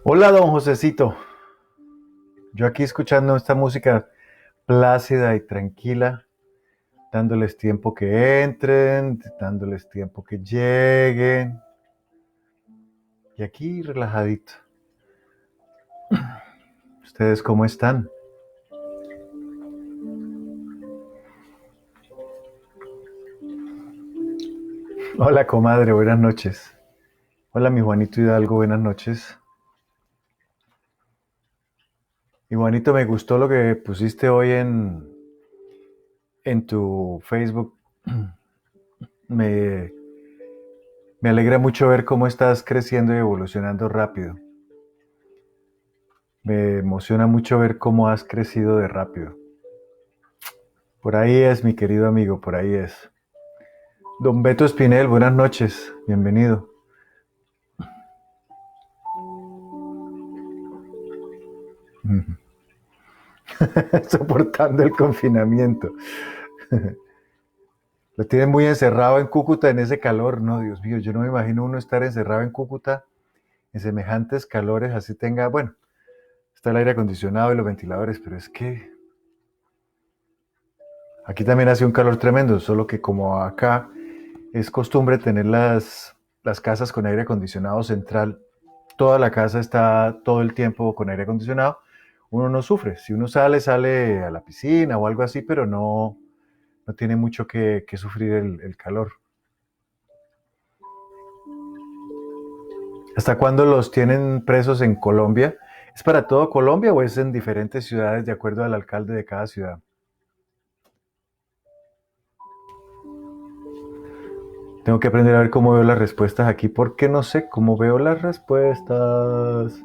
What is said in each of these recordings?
Hola, don Josecito. Yo aquí escuchando esta música plácida y tranquila, dándoles tiempo que entren, dándoles tiempo que lleguen. Y aquí relajadito. ¿Ustedes cómo están? Hola, comadre, buenas noches. Hola, mi Juanito Hidalgo, buenas noches. Y Juanito, me gustó lo que pusiste hoy en tu Facebook. Me, me alegra mucho ver cómo estás creciendo y evolucionando rápido. Me emociona mucho ver cómo has crecido de rápido. Por ahí es, mi querido amigo, por ahí es. Don Beto Espinel, buenas noches, bienvenido. Soportando el confinamiento. Lo tienen muy encerrado en Cúcuta en ese calor, no, Dios mío, yo no me imagino uno estar encerrado en Cúcuta en semejantes calores, así tenga, bueno, está el aire acondicionado y los ventiladores, pero es que aquí también hace un calor tremendo, solo que como acá es costumbre tener las casas con aire acondicionado central, toda la casa está todo el tiempo con aire acondicionado, uno no sufre. Si uno sale, sale a la piscina o algo así, pero no tiene mucho que sufrir el calor. ¿Hasta cuándo los tienen presos en Colombia? ¿Es para todo Colombia o es en diferentes ciudades de acuerdo al alcalde de cada ciudad? Tengo que aprender a ver cómo veo las respuestas aquí porque no sé cómo veo las respuestas.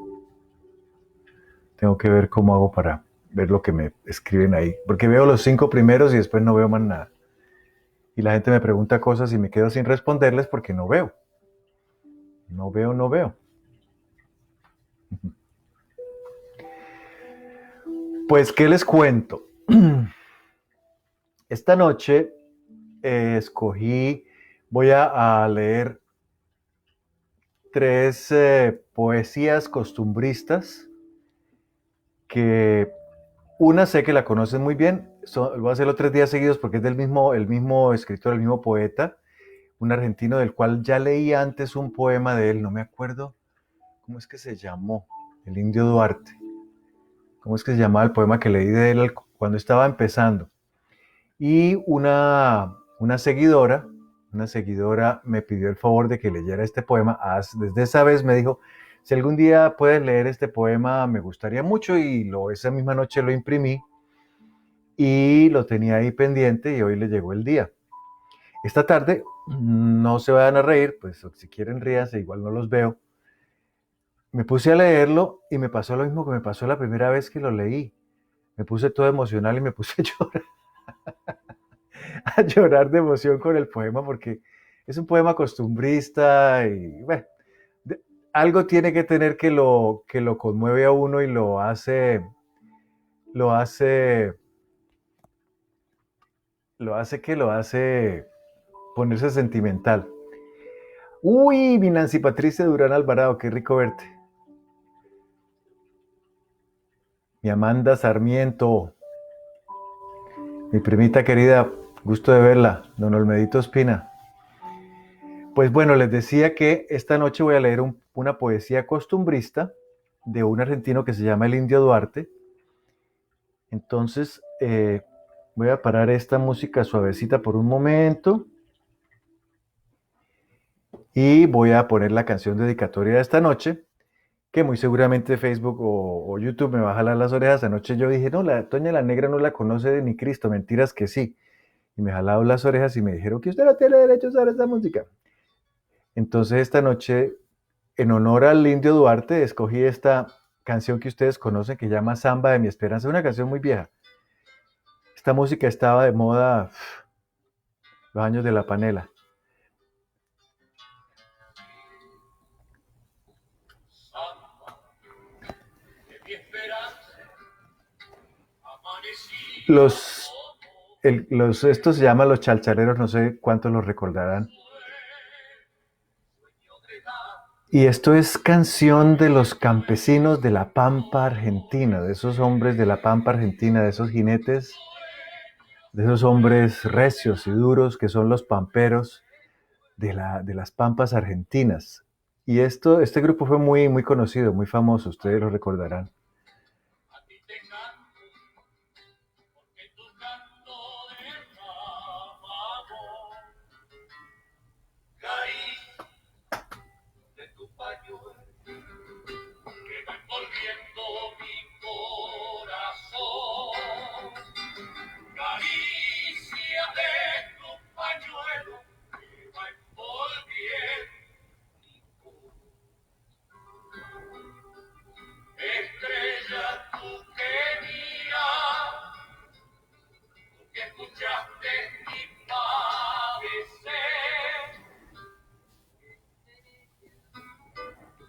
Tengo que ver cómo hago para ver lo que me escriben ahí. Porque veo los 5 primeros y después no veo más nada. Y la gente me pregunta cosas y me quedo sin responderles porque no veo. No veo, no veo. Pues, ¿qué les cuento? Esta noche voy a leer 3 poesías costumbristas que una sé que la conocen muy bien, lo voy a hacerlo 3 días seguidos porque es el mismo escritor, el mismo poeta, un argentino del cual ya leí antes un poema de él, no me acuerdo cómo es que se llamó, el Indio Duarte, cómo es que se llamaba el poema que leí de él cuando estaba empezando. Y una seguidora me pidió el favor de que leyera este poema. Desde esa vez me dijo, si algún día puedes leer este poema, me gustaría mucho. Y esa misma noche lo imprimí y lo tenía ahí pendiente y hoy le llegó el día. Esta tarde, no se vayan a reír, pues si quieren ríanse, igual no los veo. Me puse a leerlo y me pasó lo mismo que me pasó la primera vez que lo leí. Me puse todo emocional y me puse a llorar, a llorar de emoción con el poema porque es un poema costumbrista y bueno, de- algo tiene que tener que lo conmueve a uno y lo hace, lo hace ponerse sentimental. Uy, mi Nancy Patricia Durán Alvarado, qué rico verte. Mi Amanda Sarmiento, mi primita querida, gusto de verla, don Olmedito Espina. Pues bueno, les decía que esta noche voy a leer una poesía costumbrista de un argentino que se llama el Indio Duarte. Entonces, voy a parar esta música suavecita por un momento y voy a poner la canción dedicatoria de esta noche, que muy seguramente Facebook o YouTube me va a jalar las orejas. Anoche yo dije, no, la Toña la Negra no la conoce de ni Cristo, mentiras que sí. Y me jalaron las orejas y me dijeron que usted no tiene derecho a usar esta música. Entonces esta noche, en honor al Indio Duarte, escogí esta canción que ustedes conocen que se llama Samba de mi Esperanza, una canción muy vieja. Esta música estaba de moda los años de la panela. Los, estos se llaman los chalchaleros, no sé cuántos los recordarán. Y esto es canción de los campesinos de la Pampa Argentina, de esos hombres de la Pampa Argentina, de esos jinetes, de esos hombres recios y duros que son los pamperos de las Pampas Argentinas. Y este grupo fue muy, muy conocido, muy famoso, ustedes lo recordarán.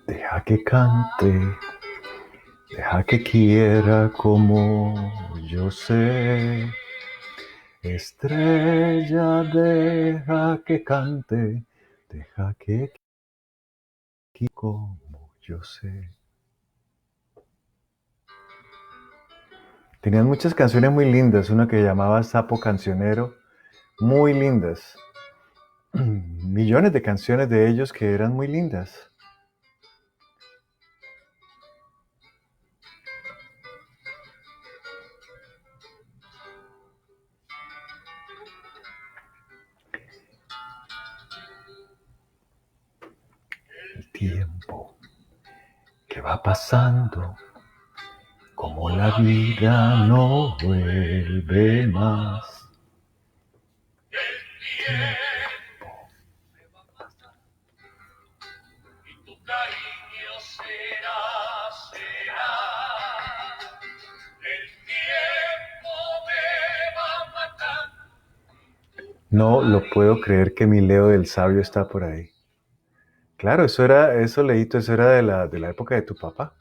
Deja que cante, deja que quiera como yo sé. Estrella, deja que cante, deja que quiera como yo sé. Tenían muchas canciones muy lindas, una que llamaba Sapo Cancionero, muy lindas. Millones de canciones de ellos que eran muy lindas. El tiempo que va pasando, como la vida no vuelve más. No lo puedo creer que mi Leo del Sabio está por ahí. Claro, Leito, eso era de la época de tu papá.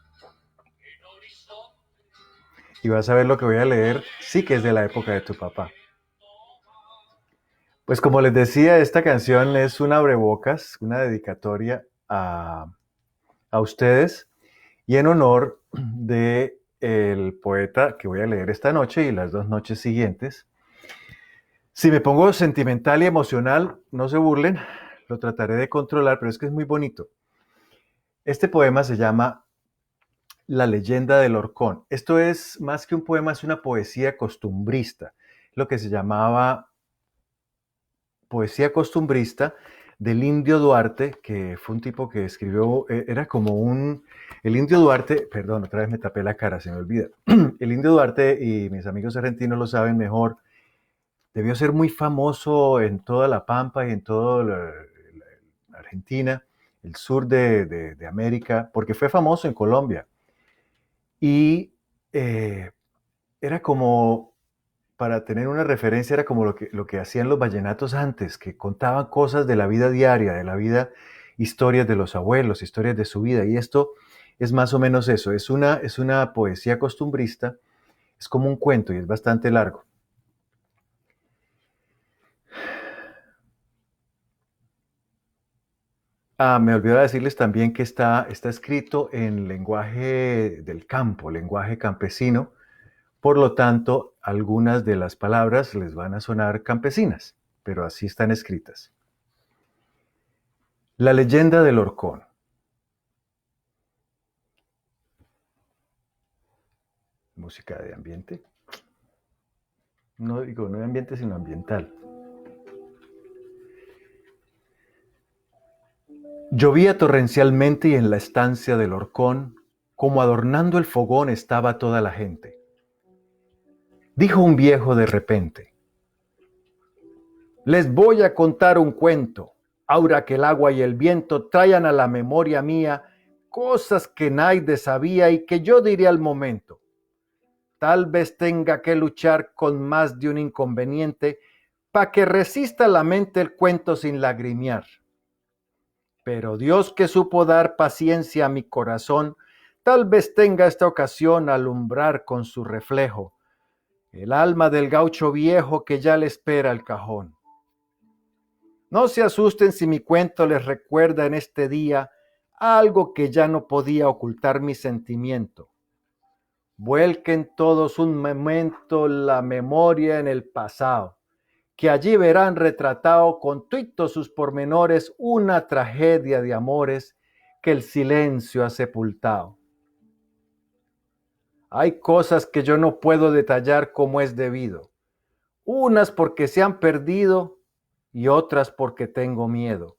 Y vas a ver lo que voy a leer, sí que es de la época de tu papá. Pues como les decía, esta canción es un abrebocas, una dedicatoria a ustedes y en honor de el poeta que voy a leer esta noche y las 2 noches siguientes. Si me pongo sentimental y emocional, no se burlen, lo trataré de controlar, pero es que es muy bonito. Este poema se llama La leyenda del Horcón. Esto es más que un poema, es una poesía costumbrista, lo que se llamaba poesía costumbrista del Indio Duarte, que fue un tipo que escribió, era como el Indio Duarte, perdón, otra vez me tapé la cara, se me olvida. El Indio Duarte, y mis amigos argentinos lo saben mejor, debió ser muy famoso en toda la Pampa y en toda la Argentina, el sur de América, porque fue famoso en Colombia. Y era como, para tener una referencia, era como lo que hacían los vallenatos antes, que contaban cosas de la vida diaria, de la vida, historias de los abuelos, historias de su vida. Y esto es más o menos eso, es una poesía costumbrista, es como un cuento y es bastante largo. Me olvidé decirles también que está escrito en lenguaje del campo, lenguaje campesino. Por lo tanto, algunas de las palabras les van a sonar campesinas, pero así están escritas. La leyenda del Horcón. Música de ambiente. No digo no de ambiente, sino ambiental. Llovía torrencialmente y en la estancia del Horcón, como adornando el fogón, estaba toda la gente. Dijo un viejo de repente: les voy a contar un cuento, ahora que el agua y el viento trayan a la memoria mía cosas que nadie sabía y que yo diré al momento. Tal vez tenga que luchar con más de un inconveniente para que resista la mente el cuento sin lagrimear. Pero Dios, que supo dar paciencia a mi corazón, tal vez tenga esta ocasión alumbrar con su reflejo el alma del gaucho viejo que ya le espera el cajón. No se asusten si mi cuento les recuerda en este día algo que ya no podía ocultar mi sentimiento. Vuelquen todos un momento la memoria en el pasado, que allí verán retratado con tuitos sus pormenores una tragedia de amores que el silencio ha sepultado. Hay cosas que yo no puedo detallar como es debido, unas porque se han perdido y otras porque tengo miedo.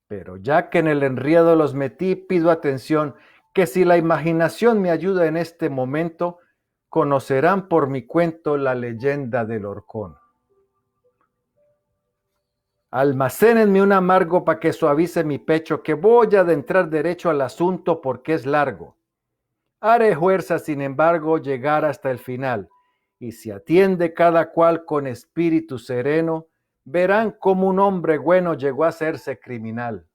Pero ya que en el enredo los metí, pido atención, que si la imaginación me ayuda en este momento, conocerán por mi cuento la leyenda del horcón. Almacénenme un amargo para que suavice mi pecho, que voy a adentrar derecho al asunto porque es largo. Haré fuerza, sin embargo, llegar hasta el final, y si atiende cada cual con espíritu sereno, verán cómo un hombre bueno llegó a hacerse criminal.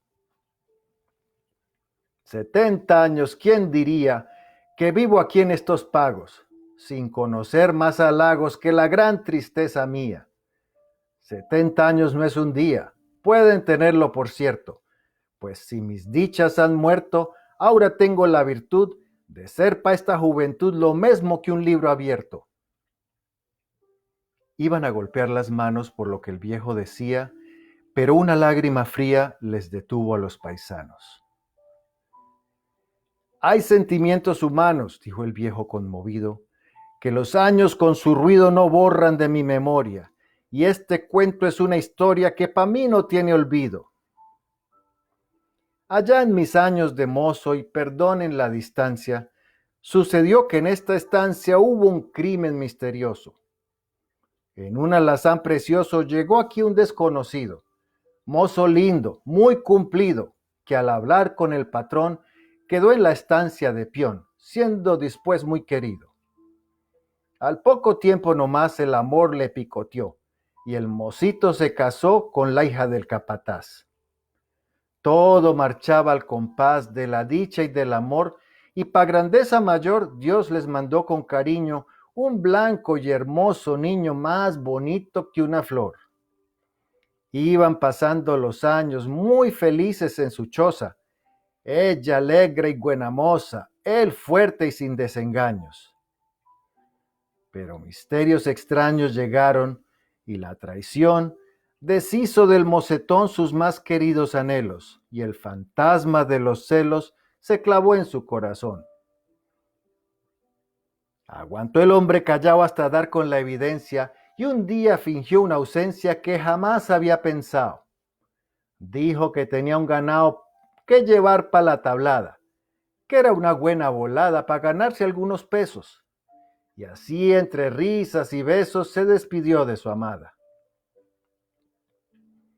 70 años, ¿quién diría que vivo aquí en estos pagos, sin conocer más halagos que la gran tristeza mía? 70 años no es un día, pueden tenerlo por cierto, pues si mis dichas han muerto, ahora tengo la virtud de ser pa' esta juventud lo mismo que un libro abierto. Iban a golpear las manos por lo que el viejo decía, pero una lágrima fría les detuvo a los paisanos. Hay sentimientos humanos, dijo el viejo conmovido, que los años con su ruido no borran de mi memoria, y este cuento es una historia que pa' mí no tiene olvido. Allá en mis años de mozo, y perdonen la distancia, sucedió que en esta estancia hubo un crimen misterioso. En un alazán precioso llegó aquí un desconocido, mozo lindo, muy cumplido, que al hablar con el patrón quedó en la estancia de peón, siendo después muy querido. Al poco tiempo nomás el amor le picoteó, y el mocito se casó con la hija del capataz. Todo marchaba al compás de la dicha y del amor, y pa' grandeza mayor Dios les mandó con cariño un blanco y hermoso niño más bonito que una flor. Iban pasando los años muy felices en su choza, ella alegre y buena moza, él fuerte y sin desengaños. Pero misterios extraños llegaron y la traición deshizo del mocetón sus más queridos anhelos, y el fantasma de los celos se clavó en su corazón. Aguantó el hombre callado hasta dar con la evidencia, y un día fingió una ausencia que jamás había pensado. Dijo que tenía un ganado que llevar para la tablada, que era una buena volada para ganarse algunos pesos. Y así, entre risas y besos, se despidió de su amada.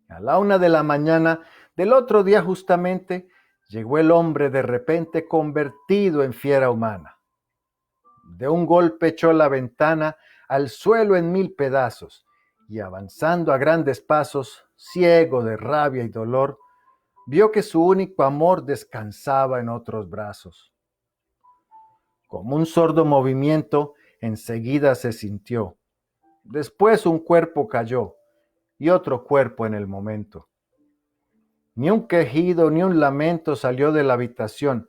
A la 1 de la mañana del otro día justamente, llegó el hombre de repente convertido en fiera humana. De un golpe echó la ventana al suelo en 1000 pedazos, y avanzando a grandes pasos, ciego de rabia y dolor, vio que su único amor descansaba en otros brazos. Como un sordo movimiento, enseguida se sintió. Después un cuerpo cayó, y otro cuerpo en el momento. Ni un quejido ni un lamento salió de la habitación,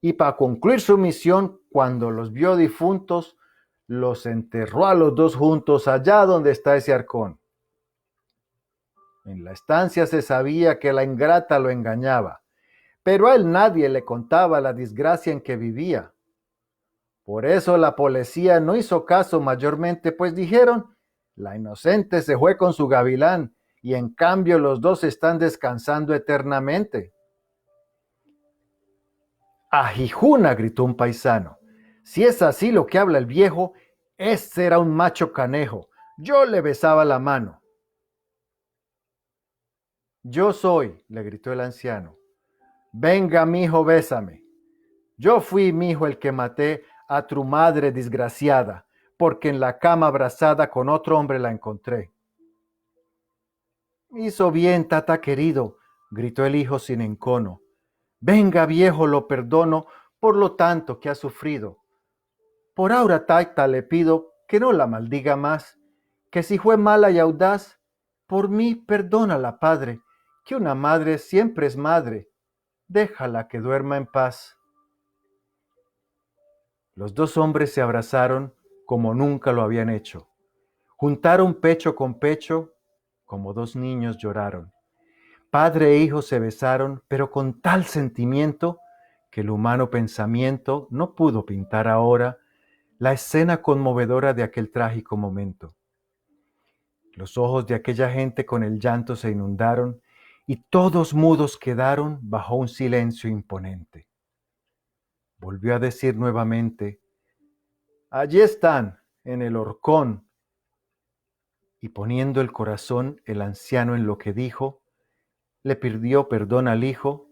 y para concluir su misión, cuando los vio difuntos, los enterró a los dos juntos allá donde está ese arcón. En la estancia se sabía que la ingrata lo engañaba, pero a él nadie le contaba la desgracia en que vivía. Por eso la policía no hizo caso mayormente, pues dijeron, la inocente se fue con su gavilán, y en cambio los dos están descansando eternamente. ¡Ajijuna! Gritó un paisano. Si es así lo que habla el viejo, ese era un macho canejo. Yo le besaba la mano. Yo soy, le gritó el anciano. Venga, mijo, bésame. Yo fui, mijo, el que maté a tu madre desgraciada, porque en la cama abrazada con otro hombre la encontré. Hizo bien, tata querido, gritó el hijo sin encono. Venga, viejo, lo perdono por lo tanto que ha sufrido. Por ahora, tata, le pido que no la maldiga más, que si fue mala y audaz, por mí perdónala, padre, que una madre siempre es madre. déjala que duerma en paz. Los dos hombres se abrazaron como nunca lo habían hecho. Juntaron pecho con pecho, como dos niños lloraron. Padre e hijo se besaron, pero con tal sentimiento que el humano pensamiento no pudo pintar ahora la escena conmovedora de aquel trágico momento. Los ojos de aquella gente con el llanto se inundaron y todos mudos quedaron bajo un silencio imponente. Volvió a decir nuevamente, allí están, en el horcón, y poniendo el corazón el anciano en lo que dijo, le pidió perdón al hijo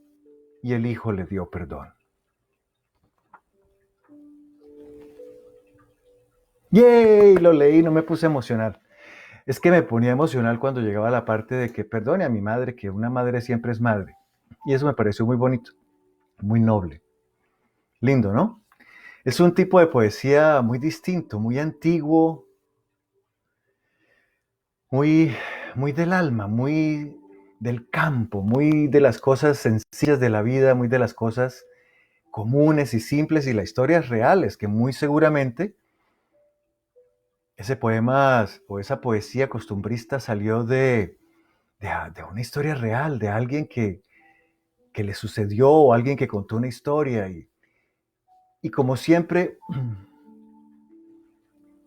y el hijo le dio perdón. ¡Yay! Lo leí, no me puse emocional. Es que me ponía emocional cuando llegaba la parte de que perdone a mi madre, que una madre siempre es madre. Y eso me pareció muy bonito, muy noble. Lindo, ¿no? Es un tipo de poesía muy distinto, muy antiguo, muy, muy del alma, muy del campo, muy de las cosas sencillas de la vida, muy de las cosas comunes y simples y las historias reales, que muy seguramente ese poema o esa poesía costumbrista salió de una historia real, de alguien que le sucedió o alguien que contó una historia. Y como siempre,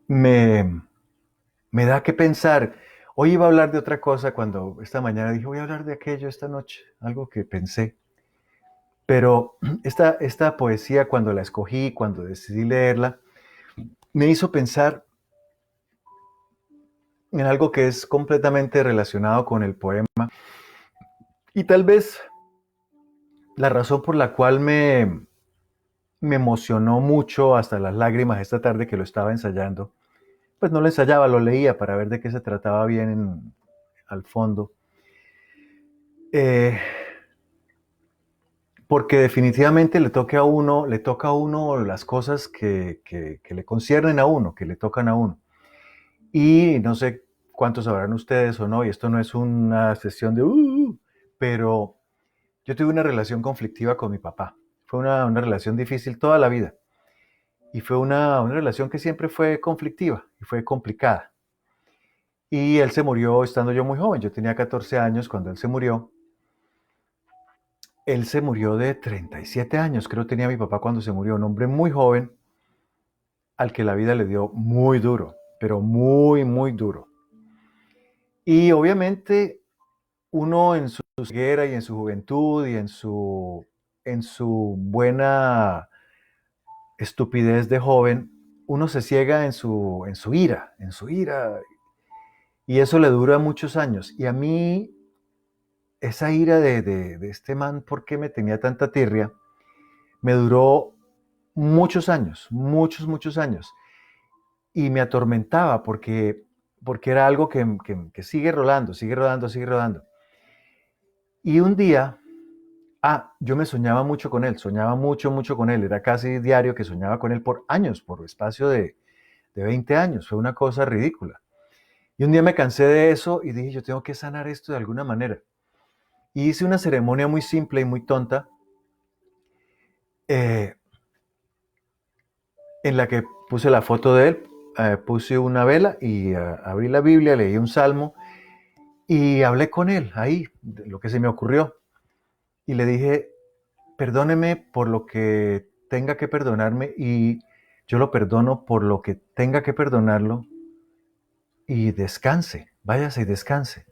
me, me da que pensar. Hoy iba a hablar de otra cosa cuando esta mañana dije, voy a hablar de aquello esta noche, algo que pensé. Pero esta poesía, cuando la escogí, cuando decidí leerla, me hizo pensar en algo que es completamente relacionado con el poema. Y tal vez la razón por la cual me emocionó mucho hasta las lágrimas esta tarde que lo estaba ensayando, pues no lo ensayaba, lo leía para ver de qué se trataba bien al fondo. Eh, Porque definitivamente le toca a uno las cosas que le conciernen a uno, que le tocan a uno. Y no sé cuántos sabrán ustedes o no, y esto no es una sesión de pero yo tuve una relación conflictiva con mi papá. Fue una relación difícil toda la vida. Y fue una relación que siempre fue conflictiva y fue complicada. Y él se murió estando yo muy joven. Yo tenía 14 años cuando él se murió. Él se murió de 37 años, creo tenía mi papá cuando se murió, un hombre muy joven al que la vida le dio muy duro, pero muy, muy duro. Y obviamente uno en su ceguera y en su juventud y en su buena estupidez de joven, uno se ciega en su ira, y eso le dura muchos años. Y a mí, esa ira de este man, ¿por qué me tenía tanta tirria? Me duró muchos años, muchos, muchos años. Y me atormentaba porque era algo que sigue rolando, sigue rodando, sigue rodando. Y un día, yo me soñaba mucho con él, soñaba mucho, mucho con él. Era casi diario que soñaba con él por años, por espacio de 20 años. Fue una cosa ridícula. Y un día me cansé de eso y dije, yo tengo que sanar esto de alguna manera. Y hice una ceremonia muy simple y muy tonta, eh, en la que puse la foto de él, puse una vela y abrí la Biblia, leí un salmo y hablé con él ahí, de lo que se me ocurrió. Y le dije, perdóneme por lo que tenga que perdonarme y yo lo perdono por lo que tenga que perdonarlo y descanse, váyase y descanse.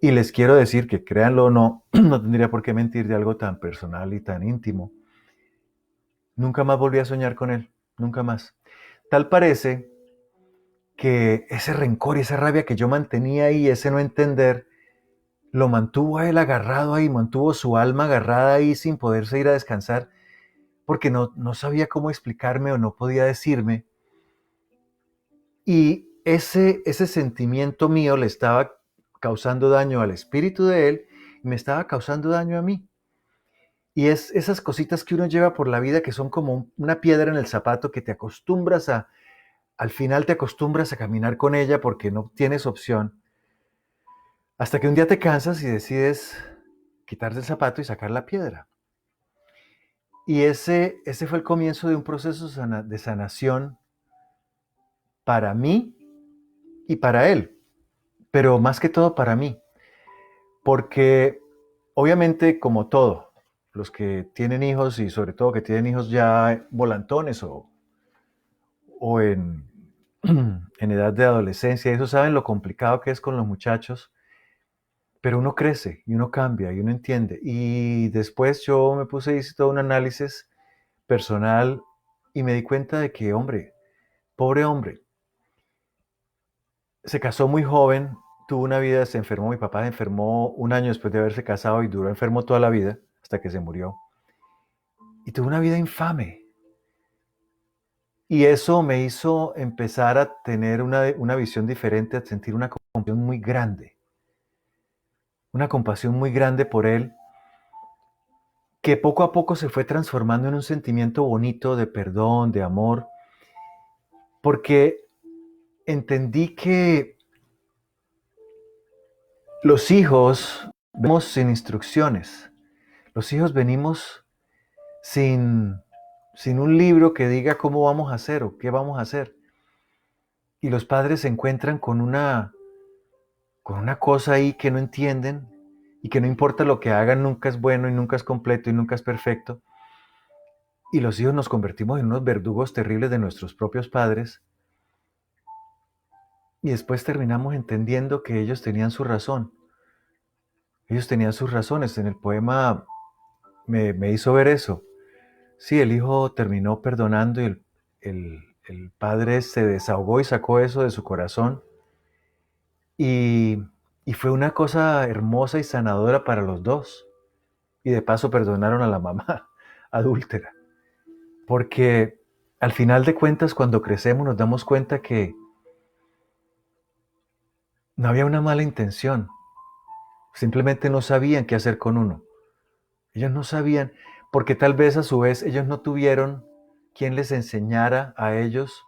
Y les quiero decir que créanlo o no, no tendría por qué mentir de algo tan personal y tan íntimo. Nunca más volví a soñar con él, nunca más. Tal parece que ese rencor y esa rabia que yo mantenía ahí, ese no entender, lo mantuvo a él agarrado ahí, mantuvo su alma agarrada ahí sin poderse ir a descansar, porque no sabía cómo explicarme o no podía decirme. Y ese sentimiento mío le estaba causando daño al espíritu de él y me estaba causando daño a mí. Y es esas cositas que uno lleva por la vida que son como una piedra en el zapato que te acostumbras al final te acostumbras a caminar con ella porque no tienes opción. Hasta que un día te cansas y decides quitarse el zapato y sacar la piedra. Y ese fue el comienzo de un proceso de sanación para mí y para él, pero más que todo para mí, porque obviamente como todo, los que tienen hijos y sobre todo que tienen hijos ya volantones o en edad de adolescencia, eso saben lo complicado que es con los muchachos, pero uno crece y uno cambia y uno entiende. Y después yo me puse, hice todo un análisis personal y me di cuenta de que, hombre, pobre hombre, se casó muy joven, tuvo una vida, se enfermó, mi papá se enfermó un año después de haberse casado y duró enfermo toda la vida, hasta que se murió. Y tuvo una vida infame. Y eso me hizo empezar a tener una visión diferente, a sentir una compasión muy grande por él, que poco a poco se fue transformando en un sentimiento bonito de perdón, de amor, porque entendí que los hijos venimos sin instrucciones, los hijos venimos sin, sin un libro que diga cómo vamos a hacer o qué vamos a hacer. Y los padres se encuentran con una cosa ahí que no entienden y que no importa lo que hagan, nunca es bueno y nunca es completo y nunca es perfecto. Y los hijos nos convertimos en unos verdugos terribles de nuestros propios padres y después terminamos entendiendo que ellos tenían su razón. Ellos tenían sus razones. En el poema me hizo ver eso. Sí, el hijo terminó perdonando y el padre se desahogó y sacó eso de su corazón. Y, y fue una cosa hermosa y sanadora para los dos. Y de paso perdonaron a la mamá adúltera. Porque al final de cuentas, cuando crecemos, nos damos cuenta que no había una mala intención. Simplemente no sabían qué hacer con uno. Ellos no sabían, porque tal vez a su vez ellos no tuvieron quien les enseñara a ellos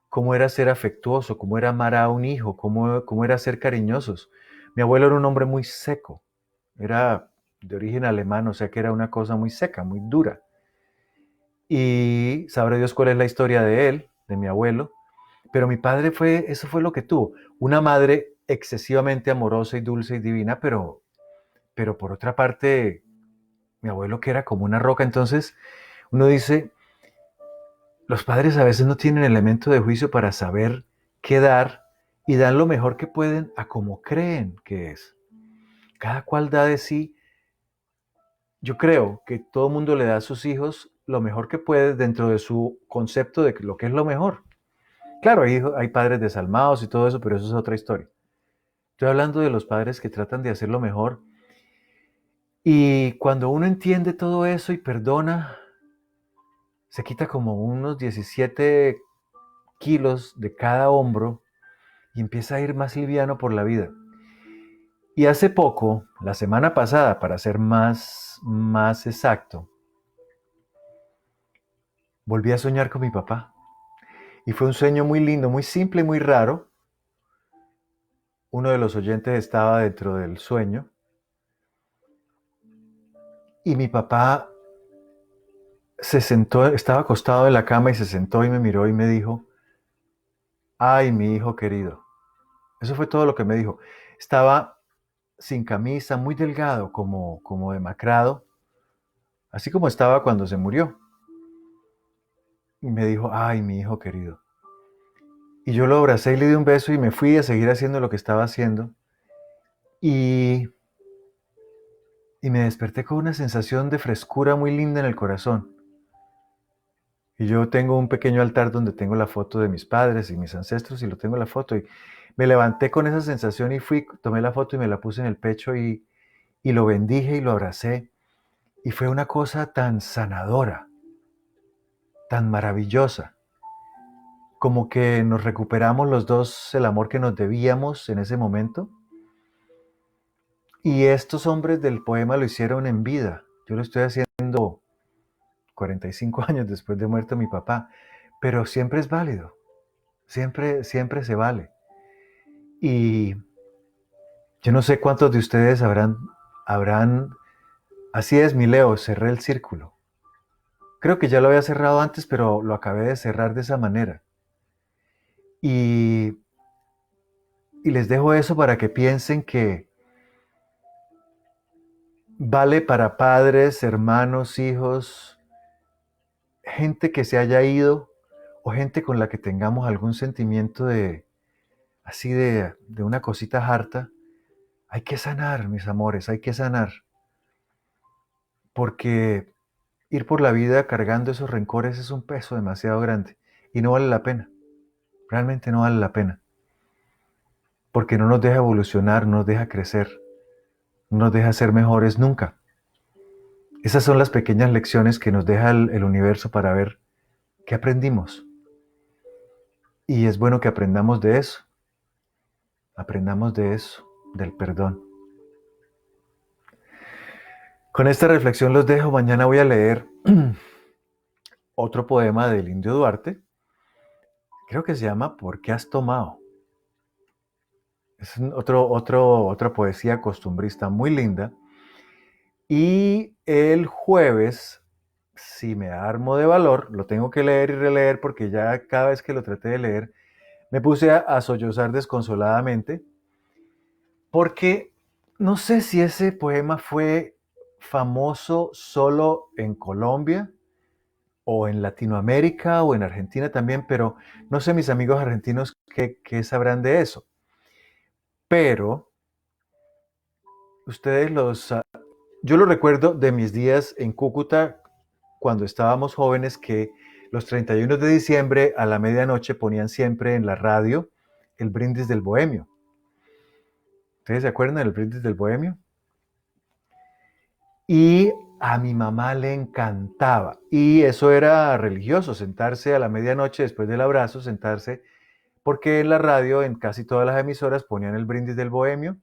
cómo era ser afectuoso, cómo era amar a un hijo, cómo era ser cariñosos. Mi abuelo era un hombre muy seco, era de origen alemán, o sea que era una cosa muy seca, muy dura. Y sabrá Dios cuál es la historia de él, de mi abuelo, pero mi padre eso fue lo que tuvo, una madre excesivamente amorosa y dulce y divina, pero por otra parte, mi abuelo que era como una roca. Entonces uno dice, los padres a veces no tienen elemento de juicio para saber qué dar y dan lo mejor que pueden a como creen que es. Cada cual da de sí. Yo creo que todo el mundo le da a sus hijos lo mejor que puede dentro de su concepto de lo que es lo mejor. Claro, hay padres desalmados y todo eso, pero eso es otra historia. Estoy hablando de los padres que tratan de hacer lo mejor. Y cuando uno entiende todo eso y perdona, se quita como unos 17 kilos de cada hombro y empieza a ir más liviano por la vida. Y hace poco, la semana pasada, para ser más exacto, volví a soñar con mi papá. Y fue un sueño muy lindo, muy simple y muy raro. Uno de los oyentes estaba dentro del sueño. Y mi papá se sentó, estaba acostado en la cama y se sentó y me miró y me dijo, ay, mi hijo querido. Eso fue todo lo que me dijo. Estaba sin camisa, muy delgado, como demacrado, así como estaba cuando se murió. Y me dijo, ay, mi hijo querido. Y yo lo abracé y le di un beso y me fui a seguir haciendo lo que estaba haciendo. Y, y me desperté con una sensación de frescura muy linda en el corazón. Y yo tengo un pequeño altar donde tengo la foto de mis padres y mis ancestros y lo tengo en la foto. Y me levanté con esa sensación y fui, tomé la foto y me la puse en el pecho y lo bendije y lo abracé. Y fue una cosa tan sanadora, tan maravillosa, como que nos recuperamos los dos el amor que nos debíamos en ese momento. Y estos hombres del poema lo hicieron en vida. Yo lo estoy haciendo 45 años después de muerto mi papá, pero siempre es válido, siempre se vale. Y yo no sé cuántos de ustedes habrán, así es, mi Leo, cerré el círculo. Creo que ya lo había cerrado antes, pero lo acabé de cerrar de esa manera. Y, y les dejo eso para que piensen que vale para padres, hermanos, hijos, gente que se haya ido o gente con la que tengamos algún sentimiento de así de una cosita harta. Hay que sanar, mis amores, hay que sanar. Porque ir por la vida cargando esos rencores es un peso demasiado grande y no vale la pena. Realmente no vale la pena. Porque no nos deja evolucionar, no nos deja crecer, no nos deja ser mejores nunca. Esas son las pequeñas lecciones que nos deja el universo para ver qué aprendimos. Y es bueno que aprendamos de eso, del perdón. Con esta reflexión los dejo. Mañana voy a leer otro poema del Indio Duarte. Creo que se llama ¿Por qué has tomado? Es otra poesía costumbrista muy linda. Y el jueves, si me armo de valor, lo tengo que leer y releer porque ya cada vez que lo traté de leer, me puse a sollozar desconsoladamente porque no sé si ese poema fue famoso solo en Colombia o en Latinoamérica o en Argentina también, pero no sé mis amigos argentinos qué sabrán de eso. Pero ustedes yo lo recuerdo de mis días en Cúcuta cuando estábamos jóvenes que los 31 de diciembre a la medianoche ponían siempre en la radio el brindis del bohemio. ¿Ustedes se acuerdan del brindis del bohemio? Y a mi mamá le encantaba. Y eso era religioso, sentarse a la medianoche después del abrazo, sentarse, porque en la radio, en casi todas las emisoras, ponían el brindis del bohemio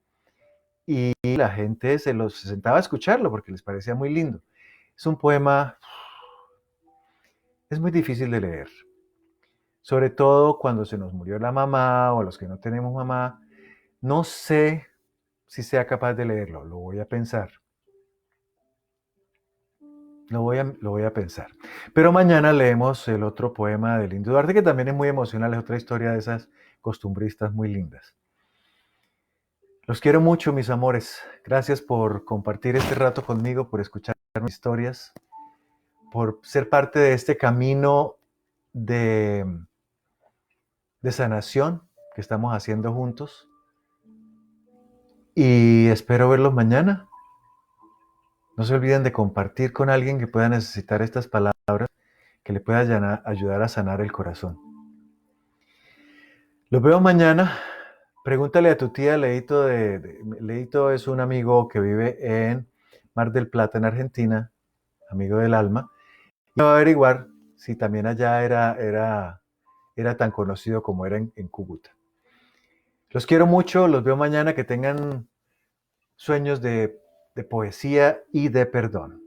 y la gente se sentaba a escucharlo porque les parecía muy lindo. Es un poema, es muy difícil de leer, sobre todo cuando se nos murió la mamá o los que no tenemos mamá. No sé si sea capaz de leerlo, lo voy a pensar. Lo voy a pensar. Pero mañana leemos el otro poema del Indio Duarte, que también es muy emocional, es otra historia de esas costumbristas muy lindas. Los quiero mucho, mis amores. Gracias por compartir este rato conmigo, por escuchar mis historias, por ser parte de este camino de, de sanación que estamos haciendo juntos. Y espero verlos mañana. No se olviden de compartir con alguien que pueda necesitar estas palabras, que le pueda ayudar a sanar el corazón. Los veo mañana. Pregúntale a tu tía, Leito. Leito es un amigo que vive en Mar del Plata, en Argentina, amigo del alma. Y va a averiguar si también allá era tan conocido como era en Cúcuta. Los quiero mucho, los veo mañana, que tengan sueños de poesía y de perdón.